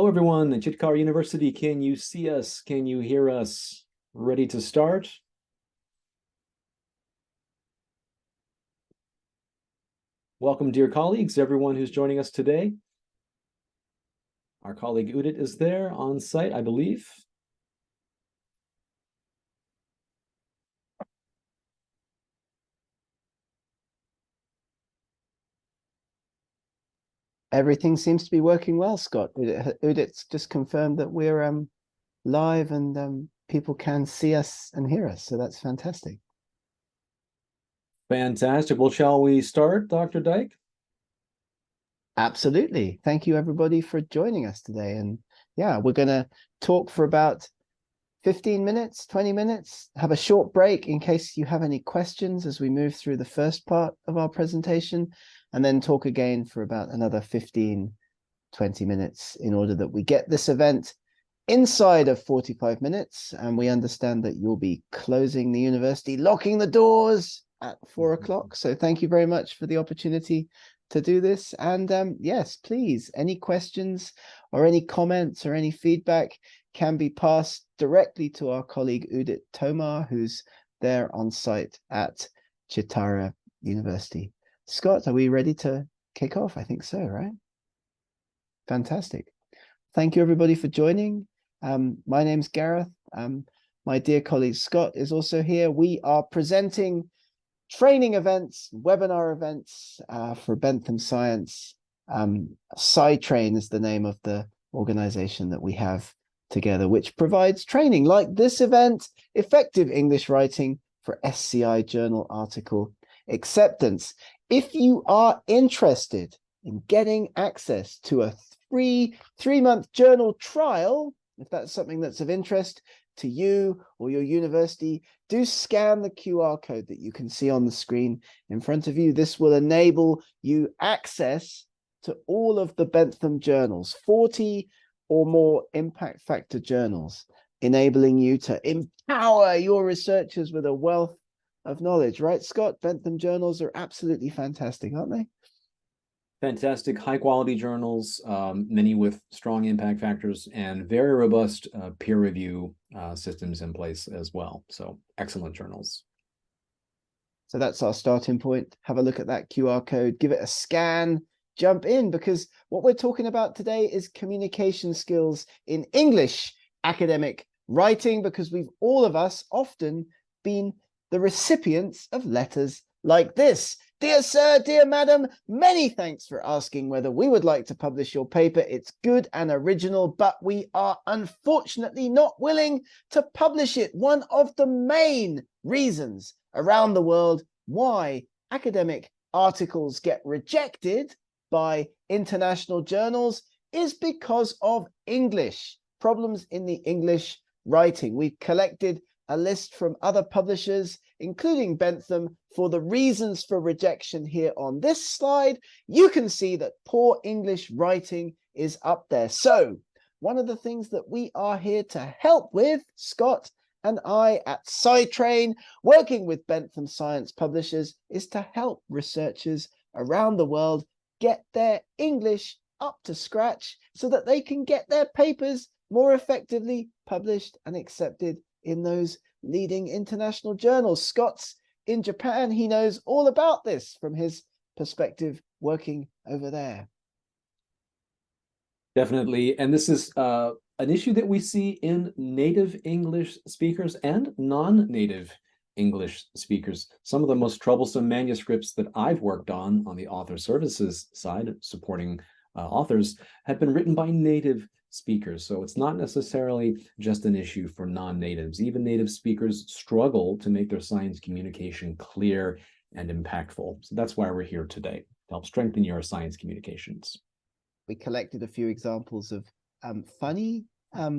Hello, everyone at Chitkara University. Can you see us? Can you hear us? Ready to start? Welcome, dear colleagues, everyone who's joining us today. Our colleague Udit is there on site, I believe. Everything seems to be working well, Scott. Udit's just confirmed that we're live and people can see us and hear us, so that's fantastic. Fantastic. Well, shall we start, Dr. Dyke? Absolutely. Thank you, everybody, for joining us today. And yeah, we're going to talk for about 15 minutes, 20 minutes, have a short break in case you have any questions as we move through the first part of our presentation, and then talk again for about another 15, 20 minutes in order that we get this event inside of 45 minutes. And we understand that you'll be closing the university, locking the doors at 4 o'clock. So thank you very much for the opportunity to do this. And yes, please, any questions or any comments or any feedback can be passed directly to our colleague Udit Tomar, who's there on site at Chitkara University. Scott, are we ready to kick off? I think so, right? Fantastic. Thank you, everybody, for joining. My name's Gareth. My dear colleague Scott is also here. We are presenting training events, webinar events for Bentham Science. SCI-Train is the name of the organization that we have together, which provides training like this event, Effective English Writing for SCI-Journal Article Acceptance. If you are interested in getting access to a three-month journal trial, if that's something that's of interest to you or your university, do scan the QR code that you can see on the screen in front of you. This will enable you access to all of the Bentham journals, 40 or more impact factor journals, enabling you to empower your researchers with a wealth of knowledge. Right, Scott? Bentham journals are absolutely fantastic, aren't they? Fantastic, high-quality journals, many with strong impact factors and very robust peer review systems in place as well. So excellent journals. So that's our starting point. Have a look at that QR code, give it a scan, jump in, because what we're talking about today is communication skills in English academic writing, because we've all of us often been the recipients of letters like this. Dear sir, dear madam, many thanks for asking whether we would like to publish your paper. It's good and original, but we are unfortunately not willing to publish it. One of the main reasons around the world why academic articles get rejected by international journals is because of English, problems in the English writing. We've collected a list from other publishers, including Bentham, for the reasons for rejection here on this slide. You can see that poor English writing is up there. So one of the things that we are here to help with, Scott and I at SCI-Train, working with Bentham Science publishers, is to help researchers around the world get their English up to scratch so that they can get their papers more effectively published and accepted in those leading international journals. Scott's in Japan. He knows all about this from his perspective working over there. Definitely. And this is an issue that we see in native English speakers and non-native English speakers. Some of the most troublesome manuscripts that I've worked on the author services side, supporting authors, have been written by native speakers. So it's not necessarily just an issue for non-natives. Even native speakers struggle to make their science communication clear and impactful. So that's why we're here today, to help strengthen your science communications. We collected a few examples of funny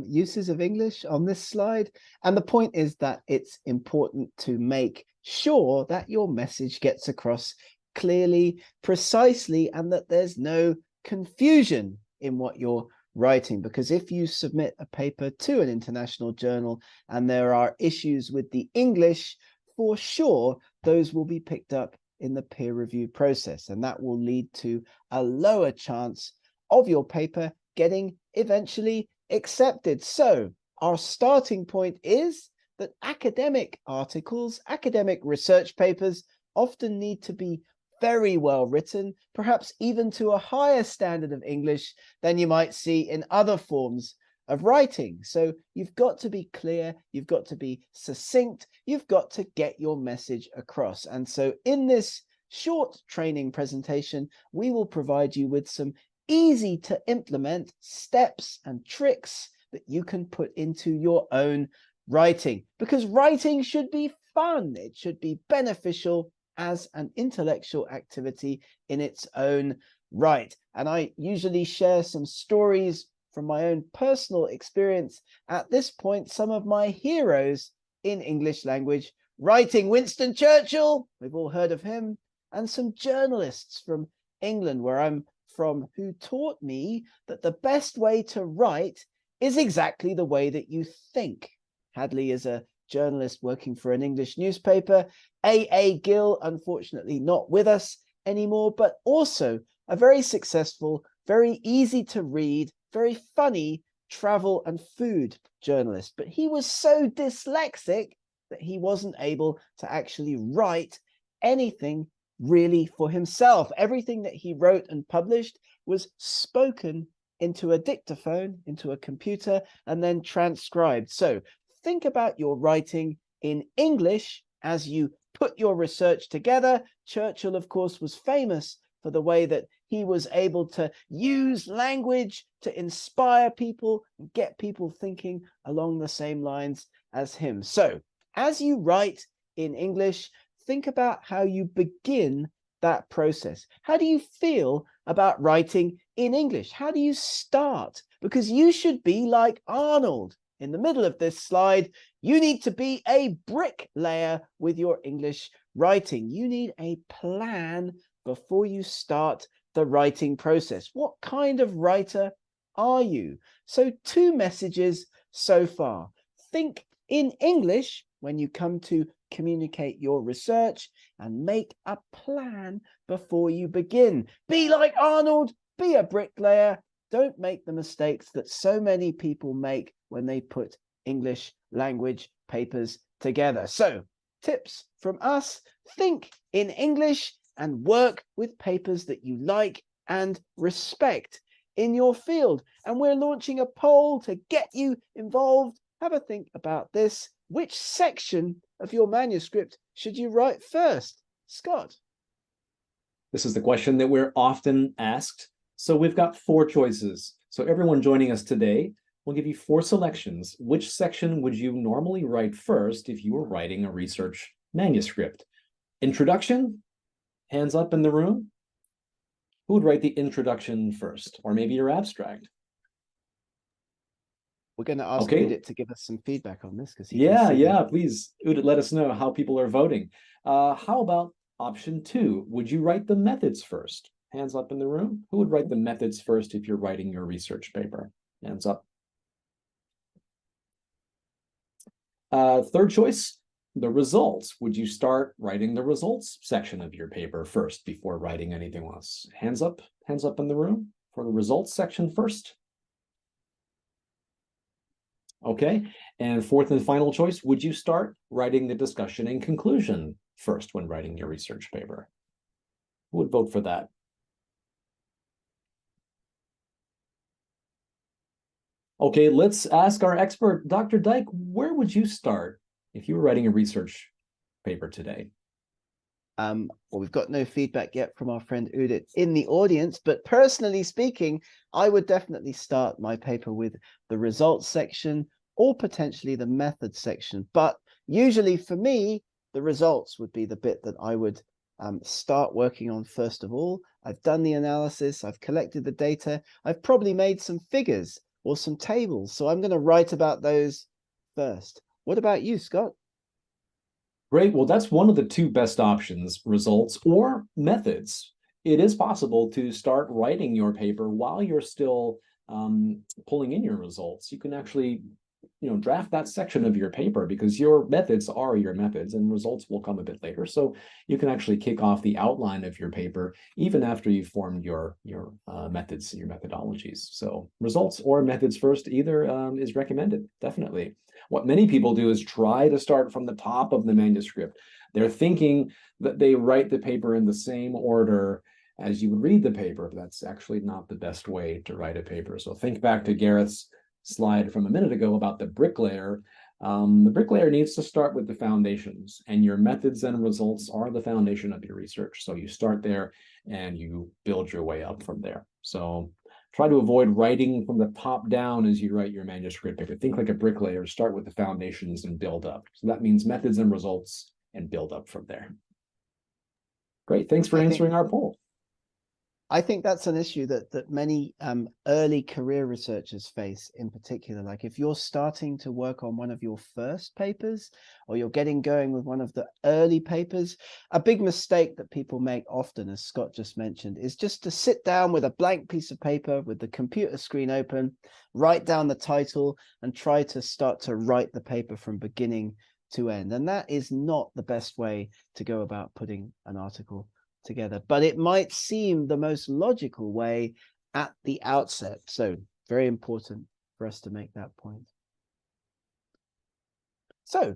uses of English on this slide. And the point is that it's important to make sure that your message gets across clearly, precisely, and that there's no confusion in what you're writing. Because if you submit a paper to an international journal and there are issues with the English, for sure, those will be picked up in the peer review process. And that will lead to a lower chance of your paper getting eventually accepted. So our starting point is that academic articles, academic research papers often need to be very well written, perhaps even to a higher standard of English than you might see in other forms of writing. So you've got to be clear, you've got to be succinct, you've got to get your message across. And so in this short training presentation, we will provide you with some easy to implement steps and tricks that you can put into your own writing, because writing should be fun. It should be beneficial as an intellectual activity in its own right. And I usually share some stories from my own personal experience. At this point, some of my heroes in English language writing: Winston Churchill, we've all heard of him, and some journalists from England, where I'm from, who taught me that the best way to write is exactly the way that you think. Hadley is a journalist working for an English newspaper. A. Gill, unfortunately not with us anymore, but also a very successful, very easy to read, very funny travel and food journalist. But he was so dyslexic that he wasn't able to actually write anything really for himself. Everything that he wrote and published was spoken into a dictaphone, into a computer, and then transcribed. So think about your writing in English as you put your research together. Churchill, of course, was famous for the way that he was able to use language to inspire people and get people thinking along the same lines as him. So as you write in English, think about how you begin that process. How do you feel about writing in English? How do you start? Because you should be like Arnold. In the middle of this slide, you need to be a bricklayer with your English writing. You need a plan before you start the writing process. What kind of writer are you? So 2 messages so far. Think in English when you come to communicate your research, and make a plan before you begin. Be like Arnold, be a bricklayer. Don't make the mistakes that so many people make when they put English language papers together. So, tips from us: think in English and work with papers that you like and respect in your field. And we're launching a poll to get you involved. Have a think about this. Which section of your manuscript should you write first? Scott? This is the question that we're often asked. So we've got 4 choices. So everyone joining us today, we'll give you 4 selections. Which section would you normally write first if you were writing a research manuscript? Introduction? Hands up in the room. Who would write the introduction first? Or maybe your abstract? We're going to ask Okay. Udit to give us some feedback on this, because please, Udit, let us know how people are voting. How about option 2? Would you write the methods first? Hands up in the room. Who would write the methods first if you're writing your research paper? Hands up. Third choice, the results. Would you start writing the results section of your paper first before writing anything else? Hands up in the room for the results section first. Okay, and fourth and final choice, would you start writing the discussion and conclusion first when writing your research paper? Who would vote for that? Okay, let's ask our expert, Dr. Dyke, where would you start if you were writing a research paper today? Well, we've got no feedback yet from our friend Udit in the audience, but personally speaking, I would definitely start my paper with the results section or potentially the methods section. But usually for me, the results would be the bit that I would start working on first of all. I've done the analysis, I've collected the data, I've probably made some figures or some tables, so I'm going to write about those first. What about you, Scott? Great. Well, that's one of the 2 best options, results or methods. It is possible to start writing your paper while you're still pulling in your results. You can actually draft that section of your paper, because your methods are your methods and results will come a bit later. So you can actually kick off the outline of your paper even after you've formed your methods, your methodologies. So results or methods first, either is recommended, definitely. What many people do is try to start from the top of the manuscript. They're thinking that they write the paper in the same order as you would read the paper, but that's actually not the best way to write a paper. So think back to Gareth's slide from a minute ago about the bricklayer. The bricklayer needs to start with the foundations, and your methods and results are the foundation of your research. So you start there and you build your way up from there. So try to avoid writing from the top down as you write your manuscript paper. Think like a bricklayer, start with the foundations and build up. So that means methods and results and build up from there. Great, thanks for answering our poll. I think that's an issue that many early career researchers face in particular. Like if you're starting to work on one of your first papers, or you're getting going with one of the early papers, a big mistake that people make often, as Scott just mentioned, is just to sit down with a blank piece of paper with the computer screen open, write down the title and try to start to write the paper from beginning to end. And that is not the best way to go about putting an article together, but it might seem the most logical way at the outset. So very important for us to make that point. So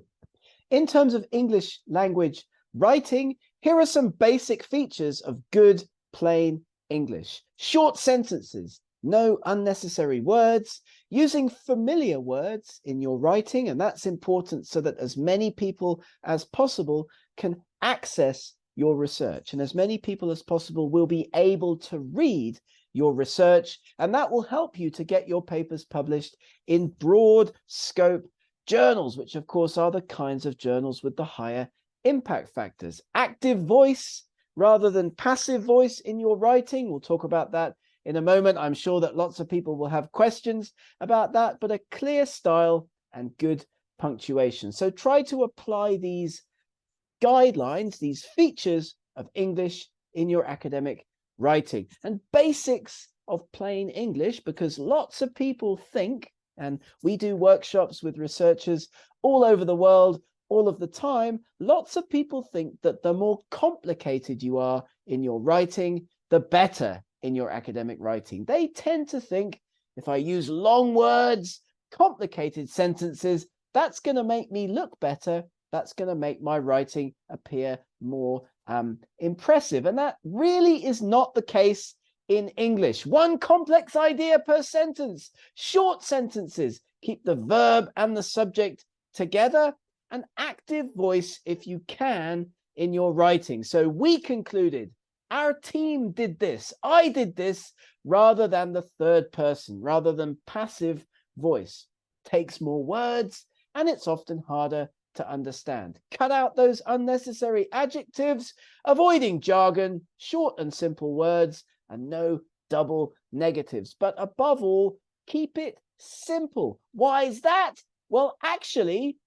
in terms of English language writing, here are some basic features of good plain English. Short sentences, no unnecessary words, using familiar words in your writing, and that's important so that as many people as possible can access your research, and as many people as possible will be able to read your research, and that will help you to get your papers published in broad scope journals, which of course are the kinds of journals with the higher impact factors. Active voice rather than passive voice in your writing. We'll talk about that in a moment. I'm sure that lots of people will have questions about that, but a clear style and good punctuation. So try to apply these guidelines, these features of English in your academic writing, and basics of plain English, because lots of people think, and we do workshops with researchers all over the world all of the time, lots of people think that the more complicated you are in your writing, the better in your academic writing. They tend to think if I use long words, complicated sentences, that's going to make me look better. That's going to make my writing appear more impressive. And that really is not the case in English. One complex idea per sentence, short sentences, keep the verb and the subject together, an active voice if you can in your writing. So we concluded, our team did this, I did this, rather than the third person, rather than passive voice. Takes more words and it's often harder to understand. Cut out those unnecessary adjectives, avoiding jargon, short and simple words, and no double negatives. But above all, keep it simple. Why is that? Well, actually,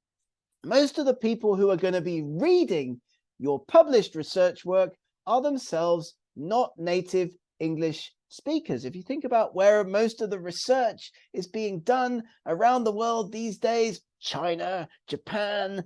most of the people who are going to be reading your published research work are themselves not native English speakers. If you think about where most of the research is being done around the world these days, China, Japan,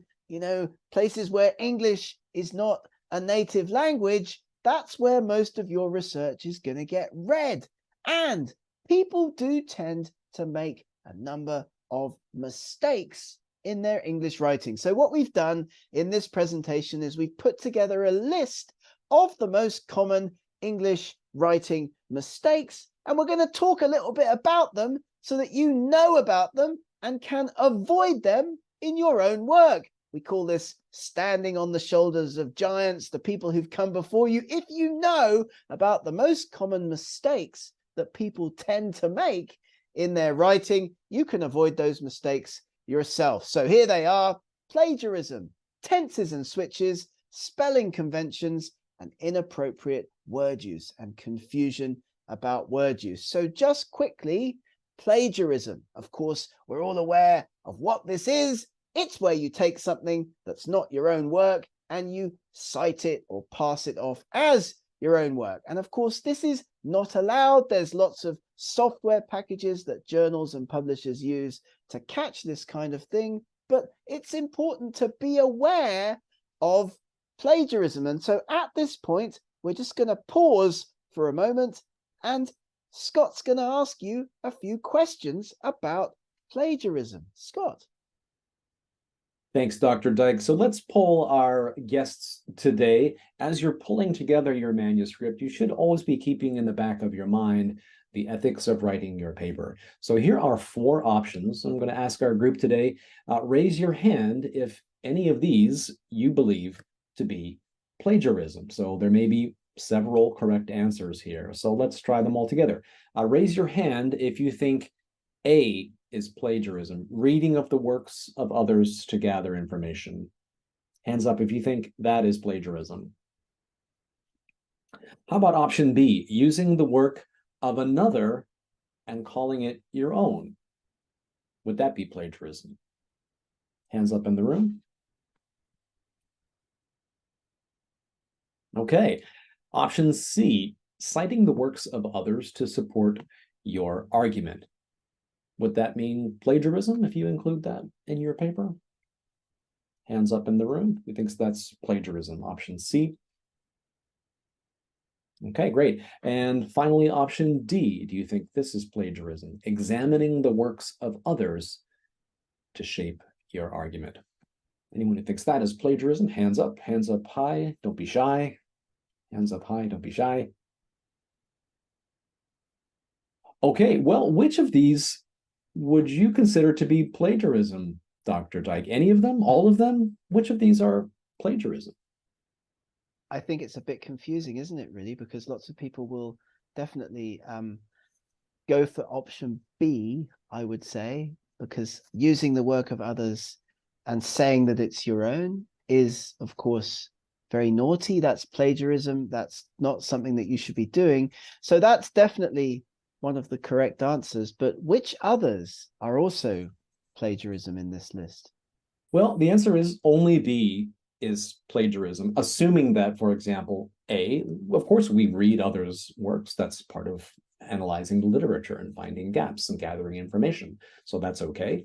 places where English is not a native language, that's where most of your research is going to get read. And people do tend to make a number of mistakes in their English writing. So what we've done in this presentation is we've put together a list of the most common English writing mistakes, and we're going to talk a little bit about them so that you know about them and can avoid them in your own work. We call this standing on the shoulders of giants, the people who've come before you. If you know about the most common mistakes that people tend to make in their writing, you can avoid those mistakes yourself. So here they are: plagiarism, tenses and switches, spelling conventions, and inappropriate word use and confusion about word use. So just quickly, plagiarism. Of course, we're all aware of what this is. It's where you take something that's not your own work and you cite it or pass it off as your own work. And of course, this is not allowed. There's lots of software packages that journals and publishers use to catch this kind of thing, but it's important to be aware of plagiarism. And so at this point, we're just going to pause for a moment, and Scott's going to ask you a few questions about plagiarism. Scott. Thanks, Dr. Dyke. So let's poll our guests today. As you're pulling together your manuscript, you should always be keeping in the back of your mind the ethics of writing your paper. So here are 4 options. I'm going to ask our group today, raise your hand if any of these you believe to be plagiarism. So there may be several correct answers here. So let's try them all together. Raise your hand if you think A is plagiarism, reading of the works of others to gather information. Hands up if you think that is plagiarism. How about option B, using the work of another and calling it your own? Would that be plagiarism? Hands up in the room. Okay. Option C, citing the works of others to support your argument. Would that mean plagiarism if you include that in your paper? Hands up in the room. Who thinks that's plagiarism? Option C. Okay, great. And finally, option D. Do you think this is plagiarism? Examining the works of others to shape your argument. Anyone who thinks that is plagiarism, hands up high. Don't be shy. Hands up high, don't be shy. Okay, well, which of these would you consider to be plagiarism, Dr. Dyke? Any of them? All of them? Which of these are plagiarism? I think it's a bit confusing, isn't it, really? Because lots of people will definitely go for option B, I would say, because using the work of others and saying that it's your own is, of course, very naughty. That's plagiarism. That's not something that you should be doing. So that's definitely one of the correct answers. But which others are also plagiarism in this list? Well, the answer is only B is plagiarism, assuming that, for example, A, of course, we read others' works. That's part of analyzing the literature and finding gaps and gathering information. So that's okay.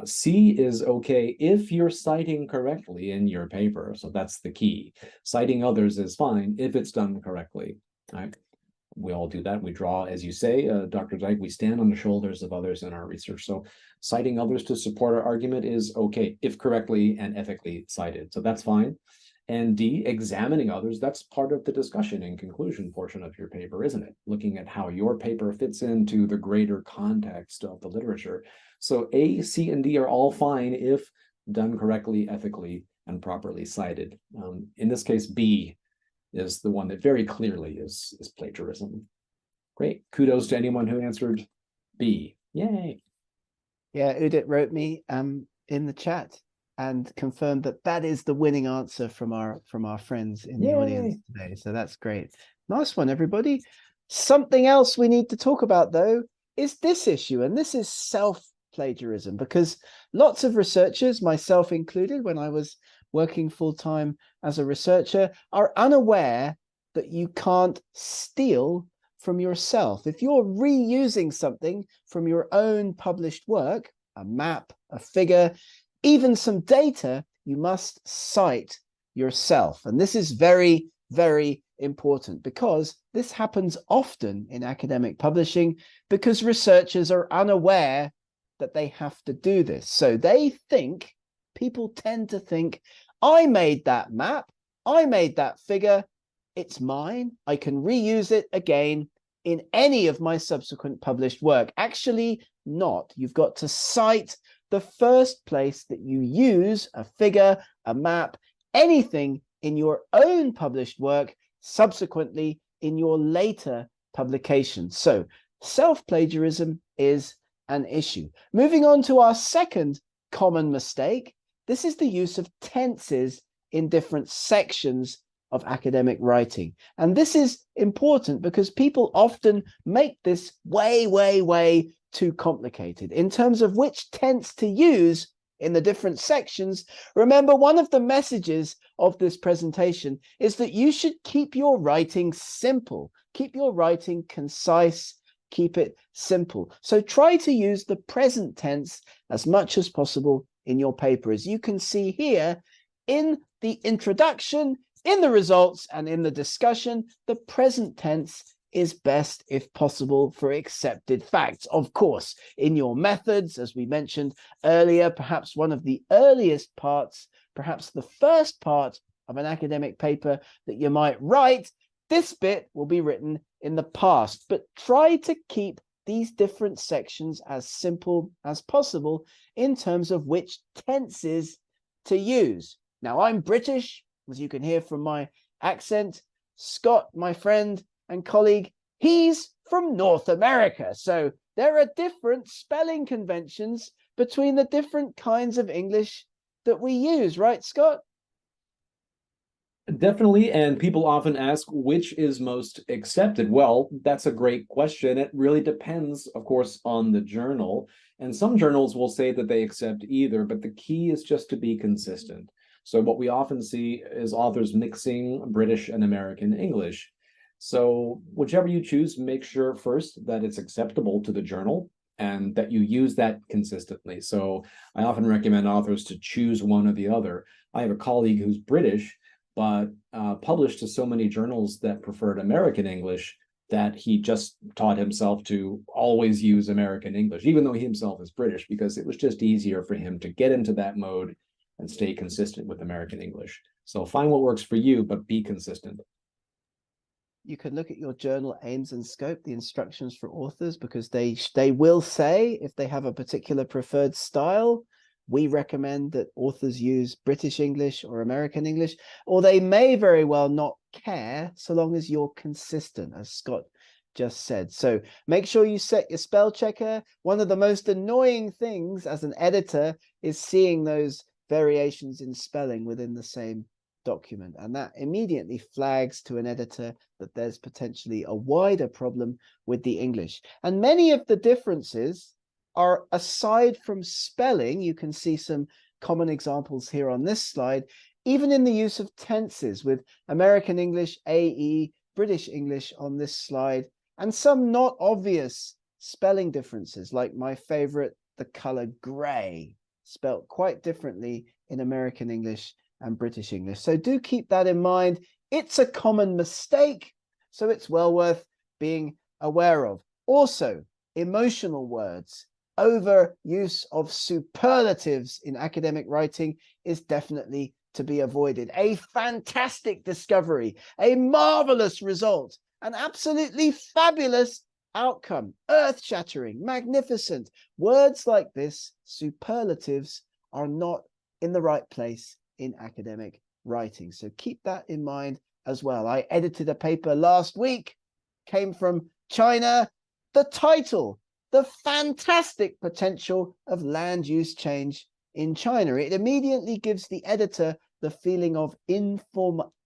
C is okay if you're citing correctly in your paper. So that's the key. Citing others is fine if it's done correctly. Right? We all do that. We draw, as you say, Dr. Dyke, we stand on the shoulders of others in our research. So citing others to support our argument is okay if correctly and ethically cited. So that's fine. And D, examining others, that's part of the discussion and conclusion portion of your paper, isn't it? Looking at how your paper fits into the greater context of the literature. So A, C, and D are all fine if done correctly, ethically, and properly cited. In this case, B is the one that very clearly is plagiarism. Great. Kudos to anyone who answered B. Yay. Yeah, Udit wrote me in the chat and confirmed that that is the winning answer from our friends in the audience today. So that's great. Nice one, everybody. Something else we need to talk about, though, is this issue, and this is self-plagiarism, because lots of researchers, myself included, when I was working full-time as a researcher, are unaware that you can't steal from yourself. If you're reusing something from your own published work, a map, a figure, even some data, you must cite yourself. And this is very, very important because this happens often in academic publishing because researchers are unaware that they have to do this. So they think, people tend to think, I made that map, I made that figure, it's mine, I can reuse it again in any of my subsequent published work. Actually not. You've got to cite the first place that you use a figure, a map, anything in your own published work, subsequently in your later publications. So self-plagiarism is an issue. Moving on to our second common mistake, this is the use of tenses in different sections of academic writing. And this is important because people often make this way, way, way too complicated in terms of which tense to use in the different sections, remember one of the messages of this presentation is that you should keep your writing simple, keep your writing concise, keep it simple. So try to use the present tense as much as possible in your paper. As you can see here in the introduction, in the results, and in the discussion, the present tense is best if possible for accepted facts. Of course, in your methods, as we mentioned earlier, perhaps one of the earliest parts, perhaps the first part of an academic paper that you might write, this bit will be written in the past, but try to keep these different sections as simple as possible in terms of which tenses to use. Now, I'm British, as you can hear from my accent. Scott, my friend and colleague, he's from North America. So there are different spelling conventions between the different kinds of English that we use, right, Scott? Definitely, and people often ask which is most accepted. Well, that's a great question. It really depends, of course, on the journal. And some journals will say that they accept either, but the key is just to be consistent. So what we often see is authors mixing British and American English. So whichever you choose, make sure first that it's acceptable to the journal and that you use that consistently. So I often recommend authors to choose one or the other. I have a colleague who's British, but published to so many journals that preferred American English that he just taught himself to always use American English, even though he himself is British, because it was just easier for him to get into that mode and stay consistent with American English. So find what works for you, but be consistent. You can look at your journal aims and scope, the instructions for authors, because they will say if they have a particular preferred style. We recommend that authors use British English or American English, or they may very well not care so long as you're consistent, as Scott just said. So make sure you set your spell checker. One of the most annoying things as an editor is seeing those variations in spelling within the same document, and that immediately flags to an editor that there's potentially a wider problem with the English. And many of the differences are, aside from spelling, you can see some common examples here on this slide, even in the use of tenses, with American English, AE, British English on this slide, and some not obvious spelling differences, like my favorite, the color gray, spelt quite differently in American English and British English. So do keep that in mind. It's a common mistake, so it's well worth being aware of. Also, emotional words. Overuse of superlatives in academic writing is definitely to be avoided. A fantastic discovery, a marvelous result, an absolutely fabulous outcome, earth-shattering, magnificent. Words like this, superlatives, are not in the right place in academic writing. So keep that in mind as well. I edited a paper last week, came from China. The title, the fantastic potential of land use change in China. It immediately gives the editor the feeling of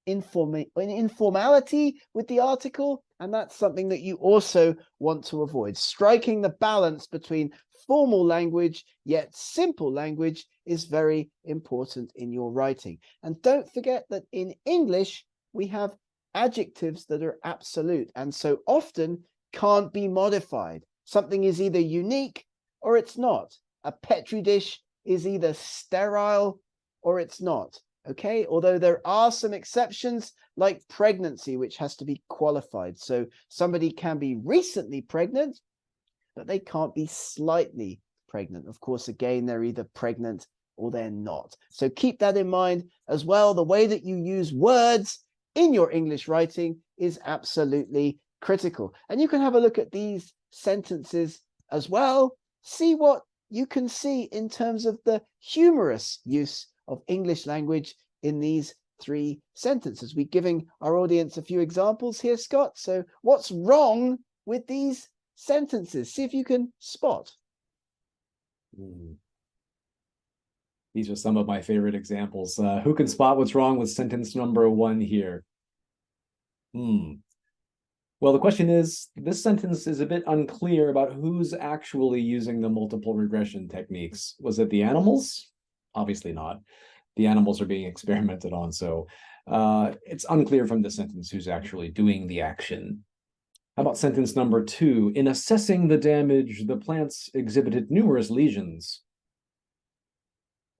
informality with the article, and that's something that you also want to avoid. Striking the balance between formal language yet simple language is very important in your writing. And don't forget that in English we have adjectives that are absolute and so often can't be modified. Something is either unique or it's not. A petri dish is either sterile or it's not. Okay, although there are some exceptions like pregnancy, which has to be qualified. So somebody can be recently pregnant, but they can't be slightly pregnant. Of course, again, they're either pregnant or they're not. So keep that in mind as well. The way that you use words in your English writing is absolutely critical. And you can have a look at these sentences as well. See what you can see in terms of the humorous use of English language in these three sentences. We're giving our audience a few examples here, Scott. So what's wrong with these sentences? See if you can spot. These are some of my favorite examples. Who can spot what's wrong with sentence number 1 here? Well, the question is, this sentence is a bit unclear about who's actually using the multiple regression techniques. Was it the animals? Obviously not. The animals are being experimented on, so it's unclear from the sentence who's actually doing the action. How about sentence number 2? In assessing the damage, the plants exhibited numerous lesions.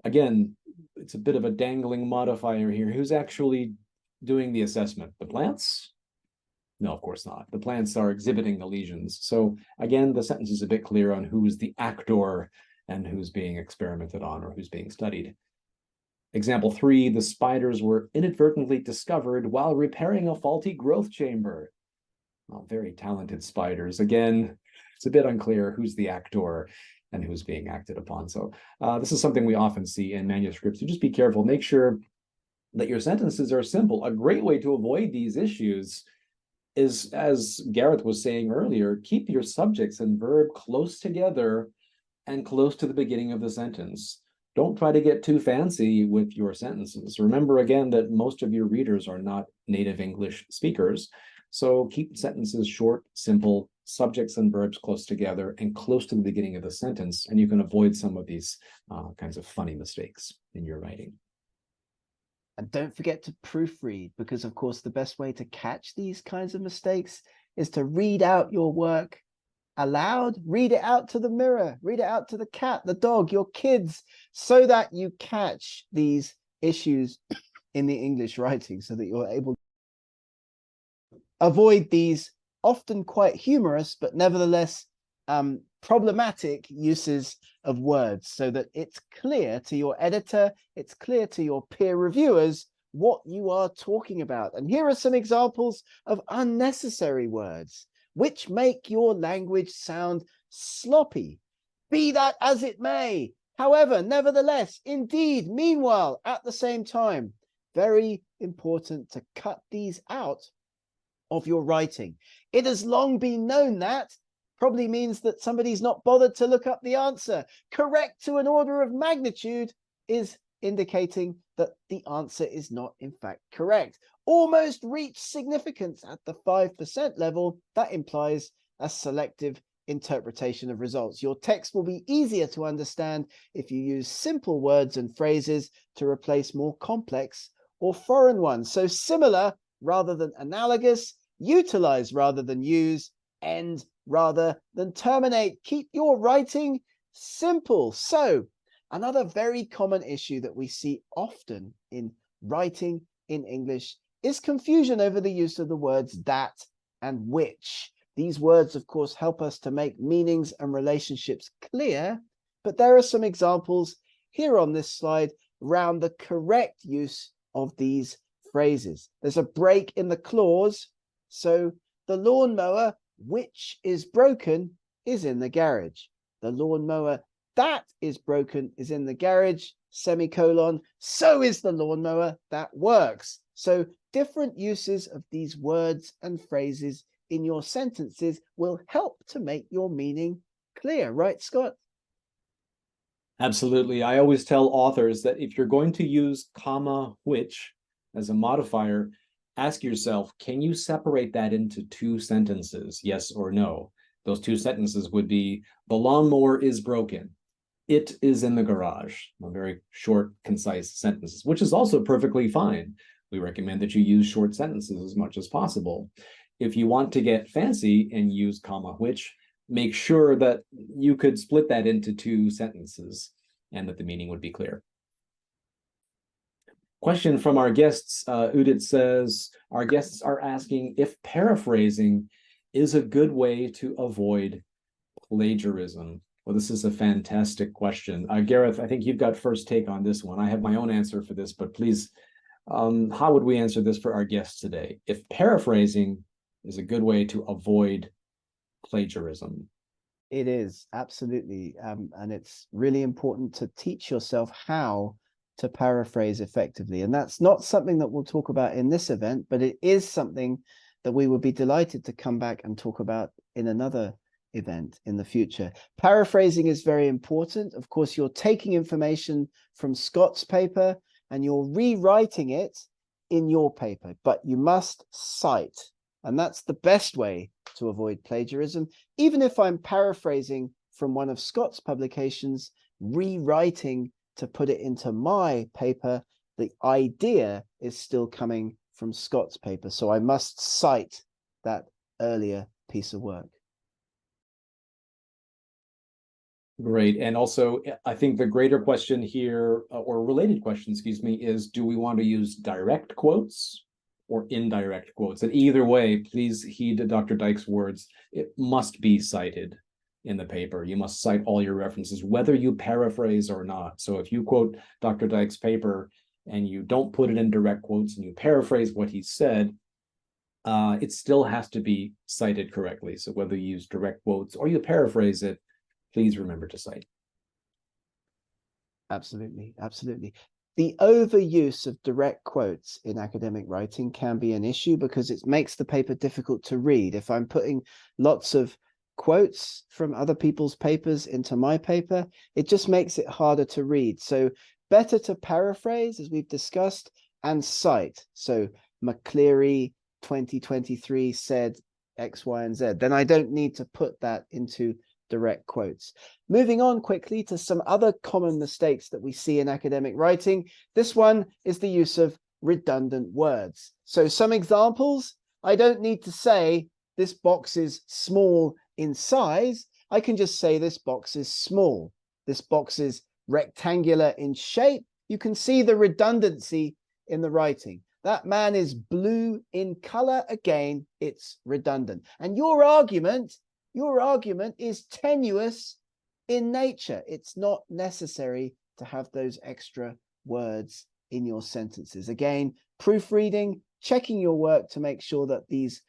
Again, it's a bit of a dangling modifier here. Who's actually doing the assessment? The plants? No, of course not. The plants are exhibiting the lesions. So again, the sentence is a bit clear on who's the actor and who's being experimented on or who's being studied. Example 3, the spiders were inadvertently discovered while repairing a faulty growth chamber. Oh, very talented spiders. Again, it's a bit unclear who's the actor and who's being acted upon. So this is something we often see in manuscripts. So just be careful. Make sure that your sentences are simple. A great way to avoid these issues is, as Gareth was saying earlier, keep your subjects and verb close together and close to the beginning of the sentence. Don't try to get too fancy with your sentences. Remember again that most of your readers are not native English speakers. So keep sentences short, simple, subjects and verbs close together and close to the beginning of the sentence, and you can avoid some of these kinds of funny mistakes in your writing. And don't forget to proofread, because of course the best way to catch these kinds of mistakes is to read out your work aloud. Read it out to the mirror, read it out to the cat, the dog, your kids, so that you catch these issues in the English writing, so that you're able to avoid these often quite humorous but nevertheless problematic uses of words, so that it's clear to your editor, it's clear to your peer reviewers what you are talking about. And here are some examples of unnecessary words which make your language sound sloppy. Be that as it may, however, nevertheless, indeed, meanwhile, at the same time. Very important to cut these out of your writing. It has long been known that probably means that somebody's not bothered to look up the answer. Correct to an order of magnitude is indicating that the answer is not in fact correct. Almost reached significance at the 5% level. That implies a selective interpretation of results. Your text will be easier to understand if you use simple words and phrases to replace more complex or foreign ones. So similar rather than analogous, utilize rather than use, end rather than terminate. Keep your writing simple. So another very common issue that we see often in writing in English is confusion over the use of the words that and which. These words, of course, help us to make meanings and relationships clear, but there are some examples here on this slide around the correct use of these phrases. There's a break in the clause, so the lawnmower which is broken is in the garage. The lawnmower that is broken is in the garage, semicolon, so is the lawnmower that works. So different uses of these words and phrases in your sentences will help to make your meaning clear, right, Scott? Absolutely. I always tell authors that if you're going to use comma which as a modifier, ask yourself, can you separate that into 2 sentences, yes or no? Those 2 sentences would be, the lawnmower is broken. It is in the garage. A very short, concise sentences, which is also perfectly fine. We recommend that you use short sentences as much as possible. If you want to get fancy and use comma which, make sure that you could split that into 2 sentences and that the meaning would be clear. Question from our guests. Udit says, our guests are asking if paraphrasing is a good way to avoid plagiarism. Well, this is a fantastic question. Gareth, I think you've got first take on this one. I have my own answer for this, but please, how would we answer this for our guests today? If paraphrasing is a good way to avoid plagiarism. It is, absolutely. And it's really important to teach yourself how to paraphrase effectively. And that's not something that we'll talk about in this event, but it is something that we would be delighted to come back and talk about in another event in the future. Paraphrasing is very important. Of course, you're taking information from Scott's paper and you're rewriting it in your paper, but you must cite. And that's the best way to avoid plagiarism. Even if I'm paraphrasing from one of Scott's publications, rewriting to put it into my paper, the idea is still coming from Scott's paper. So I must cite that earlier piece of work. Great. And also, I think the greater question here, or related question, excuse me, is do we want to use direct quotes or indirect quotes? And either way, please heed Dr. Dyke's words. It must be cited in the paper. You must cite all your references, whether you paraphrase or not. So if you quote Dr. Dyke's paper and you don't put it in direct quotes and you paraphrase what he said, it still has to be cited correctly. So whether you use direct quotes or you paraphrase it, please remember to cite. Absolutely, absolutely. The overuse of direct quotes in academic writing can be an issue because it makes the paper difficult to read. If I'm putting lots of quotes from other people's papers into my paper, it just makes it harder to read. So better to paraphrase, as we've discussed, and cite. So McCleary 2023 said X, Y, and Z. Then I don't need to put that into direct quotes. Moving on quickly to some other common mistakes that we see in academic writing. This one is the use of redundant words. So some examples, I don't need to say this box is small in size. I can just say this box is small. This box is rectangular in shape. You can see the redundancy in the writing. That man is blue in color. Again, it's redundant. And your argument is tenuous in nature. It's not necessary to have those extra words in your sentences. Again, proofreading, checking your work to make sure that these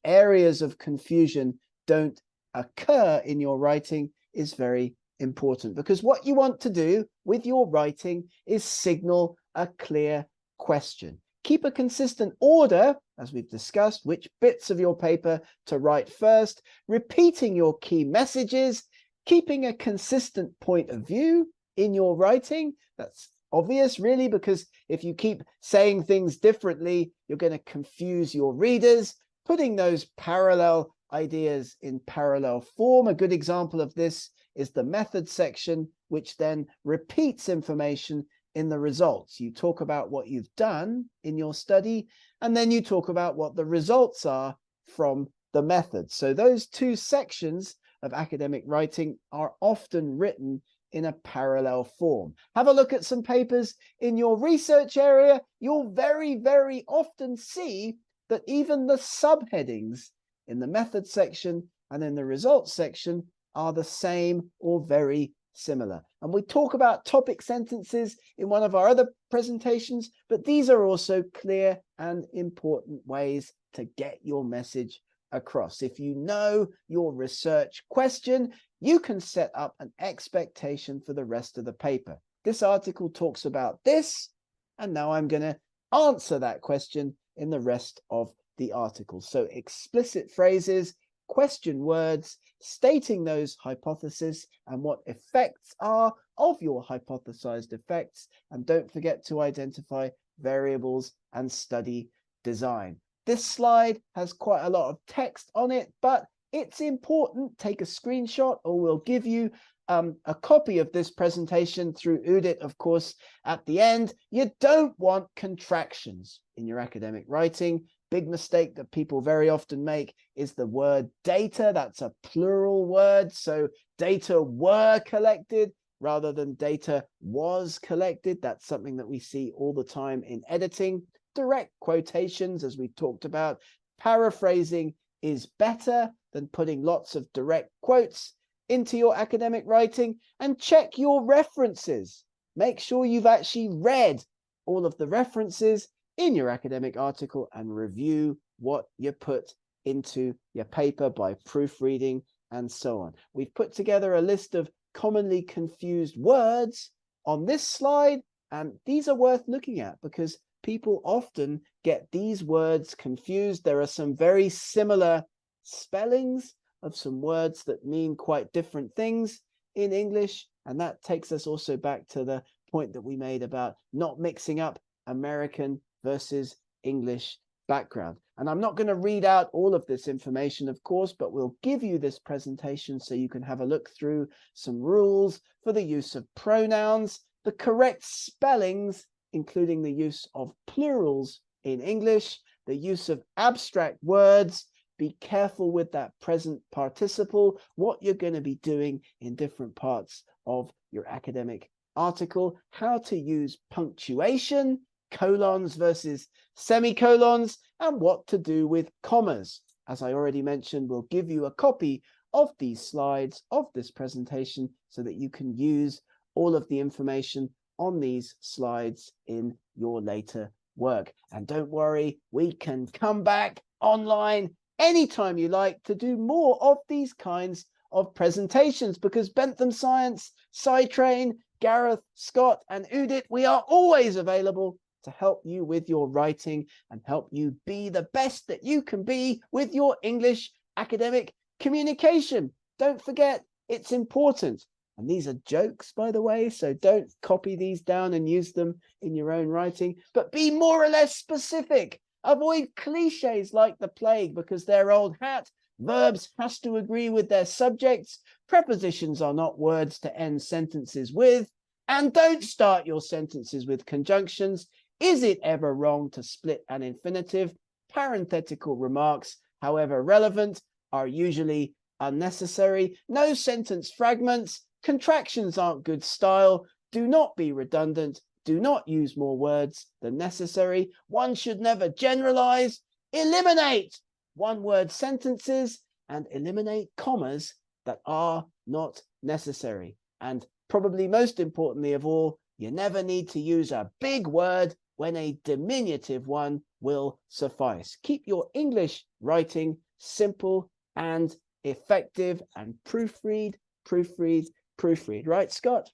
areas of confusion don't occur in your writing is very important, because what you want to do with your writing is signal a clear question. Keep a consistent order, as we've discussed, which bits of your paper to write first, repeating your key messages, keeping a consistent point of view in your writing. That's obvious, really, because if you keep saying things differently, you're going to confuse your readers. Putting those parallel ideas in parallel form. A good example of this is the method section, which then repeats information in the results. You talk about what you've done in your study, and then you talk about what the results are from the method. So those two sections of academic writing are often written in a parallel form. Have a look at some papers in your research area. You'll very, very often see that even the subheadings in the method section and in the results section are the same or very similar. And we talk about topic sentences in one of our other presentations, but these are also clear and important ways to get your message across. If you know your research question, you can set up an expectation for the rest of the paper. This article talks about this, and now I'm going to answer that question in the rest of the article. So explicit phrases, question words, stating those hypotheses and what effects are of your hypothesized effects. And don't forget to identify variables and study design. This slide has quite a lot of text on it, but it's important. Take a screenshot, or we'll give you a copy of this presentation through Udit, of course, at the end. You don't want contractions in your academic writing. Big mistake that people very often make is the word data. That's a plural word. So data were collected rather than data was collected. That's something that we see all the time in editing. Direct quotations, as we talked about. Paraphrasing is better than putting lots of direct quotes into your academic writing. And check your references. Make sure you've actually read all of the references in your academic article and review what you put into your paper by proofreading and so on. We've put together a list of commonly confused words on this slide, and these are worth looking at because people often get these words confused. There are some very similar spellings of some words that mean quite different things in English, and that takes us also back to the point that we made about not mixing up American versus English background. And I'm not going to read out all of this information, of course, but we'll give you this presentation so you can have a look through some rules for the use of pronouns. the correct spellings, including the use of plurals in English, the use of abstract words. Be careful with that present participle, what you're going to be doing in different parts of your academic article, how to use punctuation, colons versus semicolons, and what to do with commas. As I already mentioned, we'll give you a copy of these slides of this presentation so that you can use all of the information on these slides in your later work. And don't worry, we can come back online anytime you like to do more of these kinds of presentations, because Bentham Science, SciTrain, Gareth, Scott, and Udit, we are always available to help you with your writing and help you be the best that you can be with your English academic communication. Don't forget, it's important. And these are jokes, by the way, so don't copy these down and use them in your own writing, but be more or less specific. Avoid cliches like the plague, because they're old hat. Verbs has to agree with their subjects. Prepositions are not words to end sentences with. And don't start your sentences with conjunctions. Is it ever wrong to split an infinitive? Parenthetical remarks, however relevant, are usually unnecessary. No sentence fragments. Contractions aren't good style. Do not be redundant. Do not use more words than necessary. One should never generalize. Eliminate one-word sentences and eliminate commas that are not necessary. And probably most importantly of all, you never need to use a big word when a diminutive one will suffice. Keep your English writing simple and effective, and proofread, proofread, proofread. Right, Scott?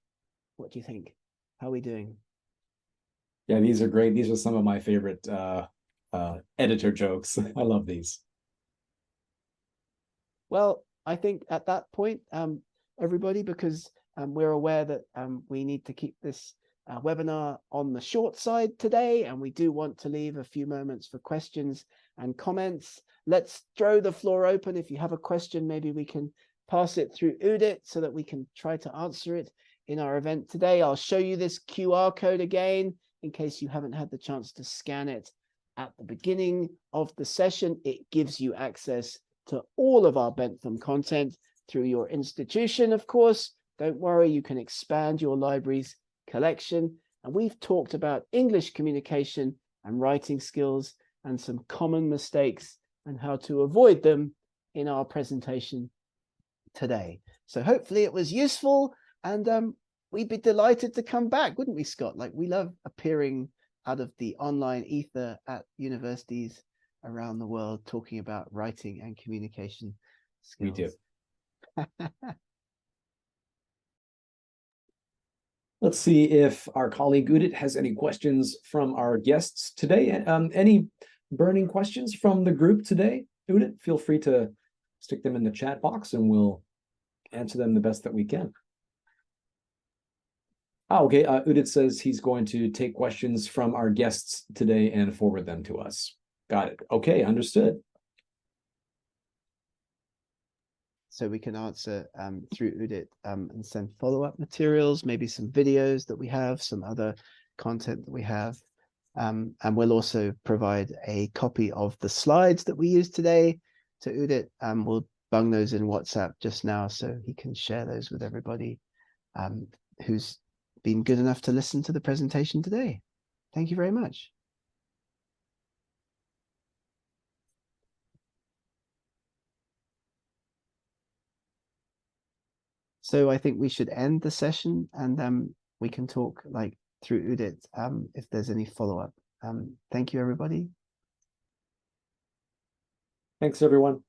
What do you think? How are we doing? Yeah, these are great. These are some of my favorite editor jokes. I love these. Well, I think at that point, everybody, because we're aware that we need to keep this webinar on the short side today, and we do want to leave a few moments for questions and comments. Let's throw the floor open. If you have a question, maybe we can pass it through Udit so that we can try to answer it in our event today. I'll show you this QR code again in case you haven't had the chance to scan it at the beginning of the session. It gives you access to all of our Bentham content through your institution, of course. Don't worry, you can expand your library's collection. And we've talked about English communication and writing skills and some common mistakes and how to avoid them in our presentation today. So hopefully it was useful, and we'd be delighted to come back, wouldn't we, Scott? Like, we love appearing out of the online ether at universities around the world talking about writing and communication skills. We do. Let's see if our colleague Udit has any questions from our guests today. Any burning questions from the group today? Udit, feel free to stick them in the chat box and we'll answer them the best that we can. Oh, okay. Udit says he's going to take questions from our guests today and forward them to us. Got it. Okay, understood. So we can answer through Udit and send follow-up materials, maybe some videos that we have, some other content that we have. And we'll also provide a copy of the slides that we used today to Udit. We'll bung those in WhatsApp just now so he can share those with everybody who's been good enough to listen to the presentation today. Thank you very much. So I think we should end the session, and we can talk like through Udit if there's any follow-up. Thank you, everybody. Thanks, everyone.